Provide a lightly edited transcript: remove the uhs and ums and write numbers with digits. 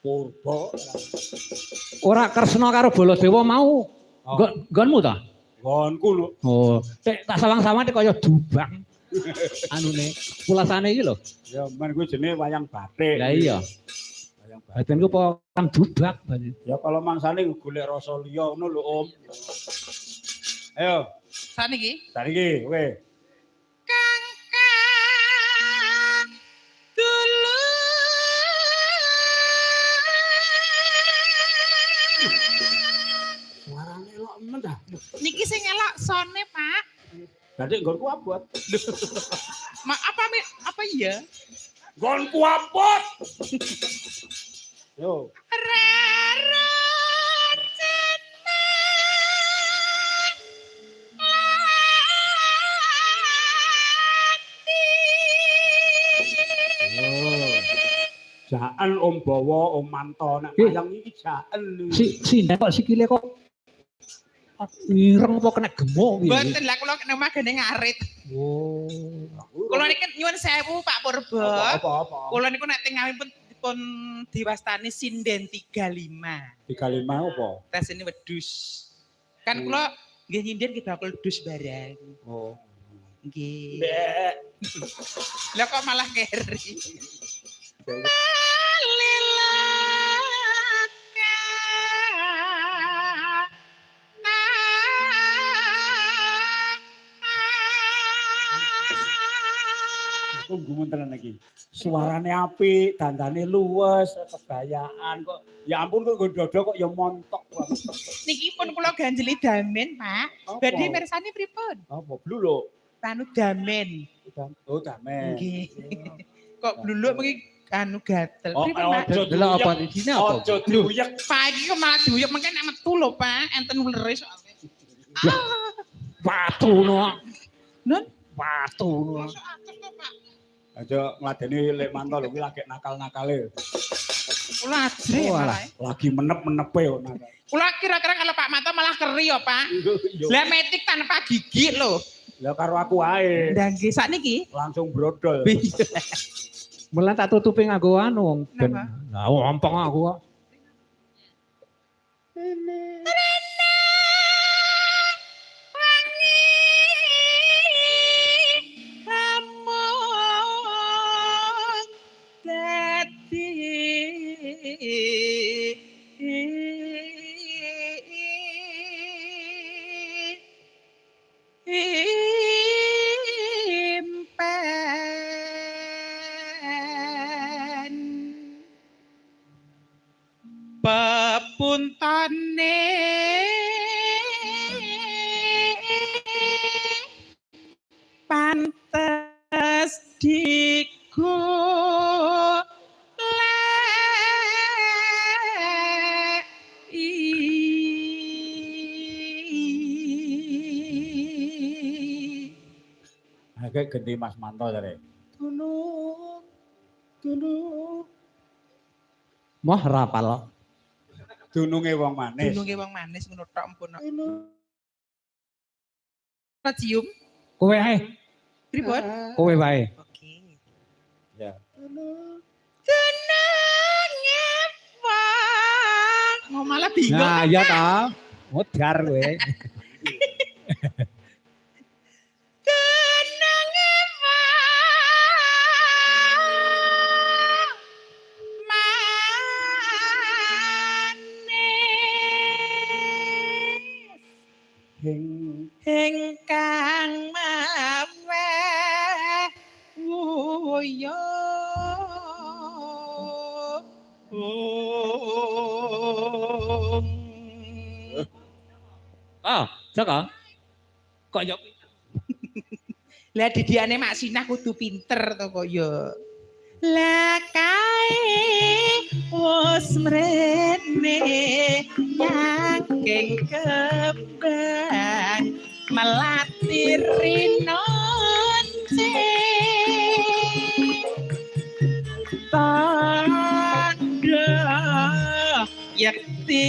Purba. Ora Kresna karo Baladewa mau. Nggonmu ta? Nggonku lho. Oh, tak sawang-sawang kaya dubang. Anune, pulasane iki lho. Ya men kuwi jenenge wayang batik. Lah iya. Wayang batik. Badanku apa kang dubak. Ya kalau mangsane golek rasa liya ngono lho, Om. Ayo. Saniki. Saniki, kowe. Suarane lho men dah. Niki sing elok sone, Pak. Berarti nggonku abot. Apa iya? Nggonku abot. Yo. Jaan Om Bawa, Om Manto, nek wayang iki jaan. Si kok sikile kok ireng apa kena gemuk iki. Mboten lah kula kena magane ngarit. Oh. Kula niki nyuwun sewu Pak Purba. Apa-apa. Kula niku nek teng ngawi pun diwastani sinden 35. 35 apa? Tes ini wedhus. Kan kula nggih nyinden ki bakul dus barang. Oh. Nggih. Mbek. Lah kok malah keri. Tunggu tenan iki. Suarane apik, dandane luwes, kebayaan kok. Ya ampun kok dodo kok ya montok banget. Niki pun kula ganjeli damen, Pak. Badhe mirsani pripun? Apa bluluk? Anu damen. Oh, damen. Nggih. Kok bluluk mengki anu gatel. Pripun, Pak? Delok apa isine apa? Aja diuyek. Pak iki kok malah diuyek mengke nek metu lho, Pak. Enten ulere soalnya. Watu no. Nun, Watu no. masuk atus kok, Pak. Aja ngladeni Lek Manto lho kuwi lagi nakal-nakale. Kula ajre malah. Lagi menep-menepe yo nakal. Kula kira-kira kalau Pak Manto malah keri ya, Pak. Lah metik tanpa gigi lho. Lah karo aku ae. Lah nggih sakniki. Langsung brodol. Mulai tak tutupi nganggo anu ben. Lah ompong aku kok. Pepuntane pantes Kayak ganti Mas Manto jare. Tunung. Moh rapal. Dununge wong manis. Dununge wong manis ngono tok ampun. Cium. Kowe ae. Pripun? Kowe wae. Oke. Ya. Dununge wong. Mau malah bingung. Nah, iya ta. Modar kowe. Ingkang maweh wuyo Jaka. Kok yo lah didiane Mak Sinah kudu pinter to kok ya. Lah kae wis mrene nyangking kembang melati rinonce tanda yakti